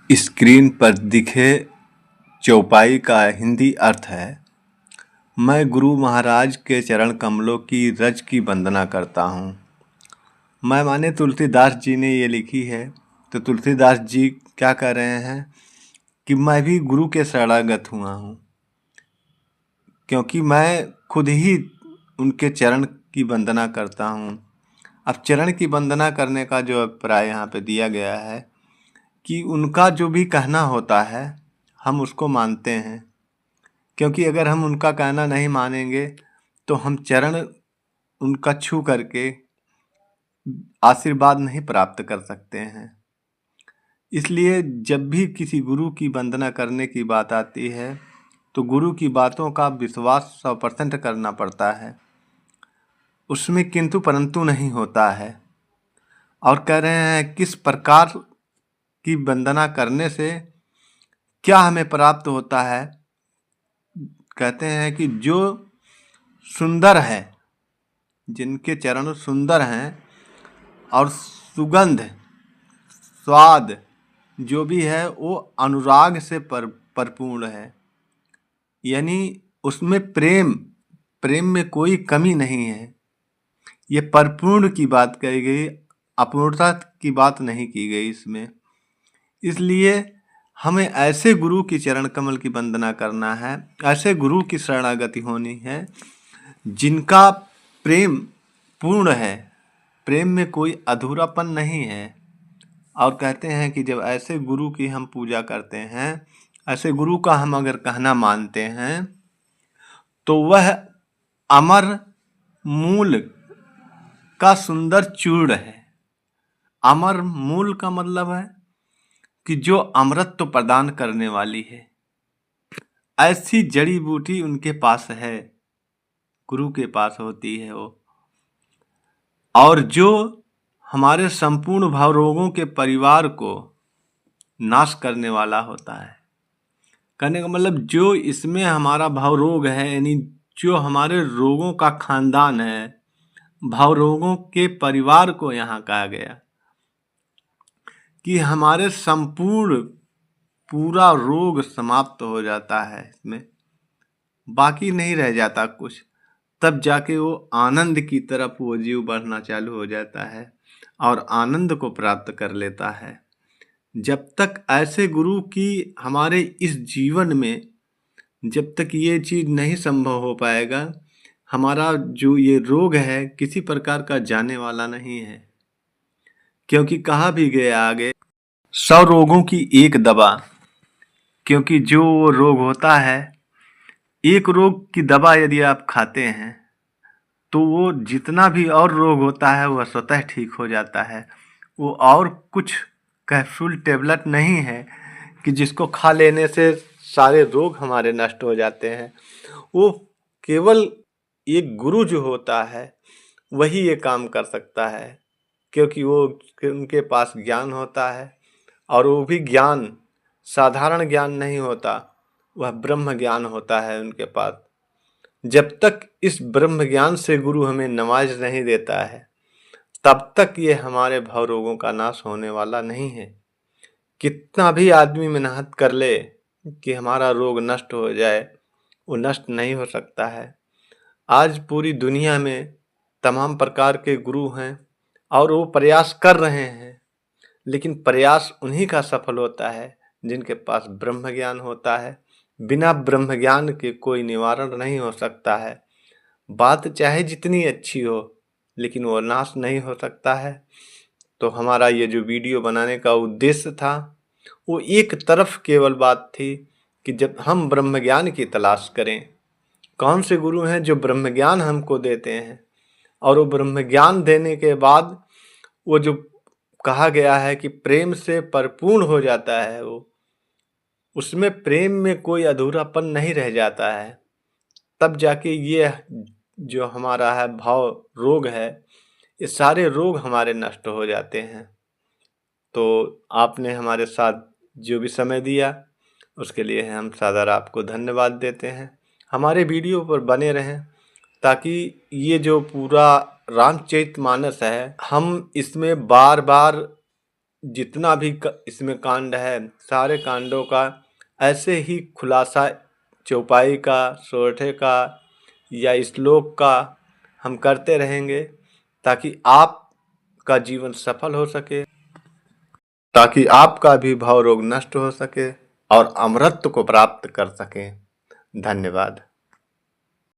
Screen पर दिखे चौपाई का हिंदी अर्थ है, मैं गुरु महाराज के चरण कमलों की रज की वंदना करता हूँ। मैं माने तुलसीदास जी ने ये लिखी है, तो तुलसीदास जी क्या कह रहे हैं कि मैं भी गुरु के शरणागत हुआ हूँ, क्योंकि मैं खुद ही उनके चरण की वंदना करता हूँ। अब चरण की वंदना करने का जो अभिप्राय यहाँ पे दिया गया है कि उनका जो भी कहना होता है हम उसको मानते हैं, क्योंकि अगर हम उनका कहना नहीं मानेंगे तो हम चरण उनका छू करके आशीर्वाद नहीं प्राप्त कर सकते हैं। इसलिए जब भी किसी गुरु की वंदना करने की बात आती है तो गुरु की बातों का विश्वास 100% करना पड़ता है, उसमें किंतु परंतु नहीं होता है। और कह रहे हैं किस प्रकार की वंदना करने से क्या हमें प्राप्त होता है। कहते हैं कि जो सुंदर है, जिनके चरण सुंदर हैं और सुगंध स्वाद जो भी है वो अनुराग से परिपूर्ण है, यानी उसमें प्रेम में कोई कमी नहीं है। ये परिपूर्ण की बात कही गई, अपूर्णता की बात नहीं की गई इसमें। इसलिए हमें ऐसे गुरु की चरण कमल की वंदना करना है, ऐसे गुरु की शरणागति होनी है जिनका प्रेम पूर्ण है, प्रेम में कोई अधूरापन नहीं है। और कहते हैं कि जब ऐसे गुरु की हम पूजा करते हैं, ऐसे गुरु का हम अगर कहना मानते हैं तो वह अमर मूल का सुंदर चूर्ण है। अमर मूल का मतलब है कि जो अमृत प्रदान करने वाली है, ऐसी जड़ी बूटी उनके पास है, गुरु के पास होती है वो। और जो हमारे संपूर्ण भाव रोगों के परिवार को नाश करने वाला होता है। कहने का मतलब जो इसमें हमारा भाव रोग है, यानी जो हमारे रोगों का खानदान है, भाव रोगों के परिवार को यहाँ कहा गया कि हमारे संपूर्ण पूरा रोग समाप्त हो जाता है, इसमें बाकी नहीं रह जाता कुछ। तब जाके वो आनंद की तरफ वो जीव बढ़ना चालू हो जाता है और आनंद को प्राप्त कर लेता है। जब तक ऐसे गुरु की हमारे इस जीवन में जब तक ये चीज़ नहीं संभव हो पाएगा, हमारा जो ये रोग है किसी प्रकार का जाने वाला नहीं है। क्योंकि कहा भी गया आगे, 100 रोगों की एक दवा। क्योंकि जो वो रोग होता है, एक रोग की दवा यदि आप खाते हैं तो वो जितना भी और रोग होता है वह स्वतः ठीक हो जाता है। वो और कुछ कैप्सूल टेबलेट नहीं है कि जिसको खा लेने से सारे रोग हमारे नष्ट हो जाते हैं। वो केवल एक गुरु जो होता है वही ये काम कर सकता है, क्योंकि वो उनके पास ज्ञान होता है और वो भी ज्ञान साधारण ज्ञान नहीं होता, वह ब्रह्म ज्ञान होता है उनके पास। जब तक इस ब्रह्म ज्ञान से गुरु हमें नवाज नहीं देता है तब तक ये हमारे भव रोगों का नाश होने वाला नहीं है। कितना भी आदमी मेहनत कर ले कि हमारा रोग नष्ट हो जाए, वो नष्ट नहीं हो सकता है। आज पूरी दुनिया में तमाम प्रकार के गुरु हैं और वो प्रयास कर रहे हैं, लेकिन प्रयास उन्हीं का सफल होता है जिनके पास ब्रह्म ज्ञान होता है। बिना ब्रह्म ज्ञान के कोई निवारण नहीं हो सकता है। बात चाहे जितनी अच्छी हो लेकिन वो नाश नहीं हो सकता है। तो हमारा ये जो वीडियो बनाने का उद्देश्य था वो एक तरफ केवल बात थी कि जब हम ब्रह्म ज्ञान की तलाश करें, कौन से गुरु हैं जो ब्रह्म ज्ञान हमको देते हैं, और वो ब्रह्म ज्ञान देने के बाद वो जो कहा गया है कि प्रेम से परिपूर्ण हो जाता है, वो उसमें प्रेम में कोई अधूरापन नहीं रह जाता है। तब जाके ये जो हमारा है भाव रोग है, ये सारे रोग हमारे नष्ट हो जाते हैं। तो आपने हमारे साथ जो भी समय दिया उसके लिए हम सादर आपको धन्यवाद देते हैं। हमारे वीडियो पर बने रहें ताकि ये जो पूरा रामचरितमानस है, हम इसमें बार बार जितना भी इसमें कांड है, सारे कांडों का ऐसे ही खुलासा चौपाई का, सोरठे का या श्लोक का हम करते रहेंगे, ताकि आपका जीवन सफल हो सके, ताकि आपका भी भव रोग नष्ट हो सके और अमरत्व को प्राप्त कर सकें। धन्यवाद।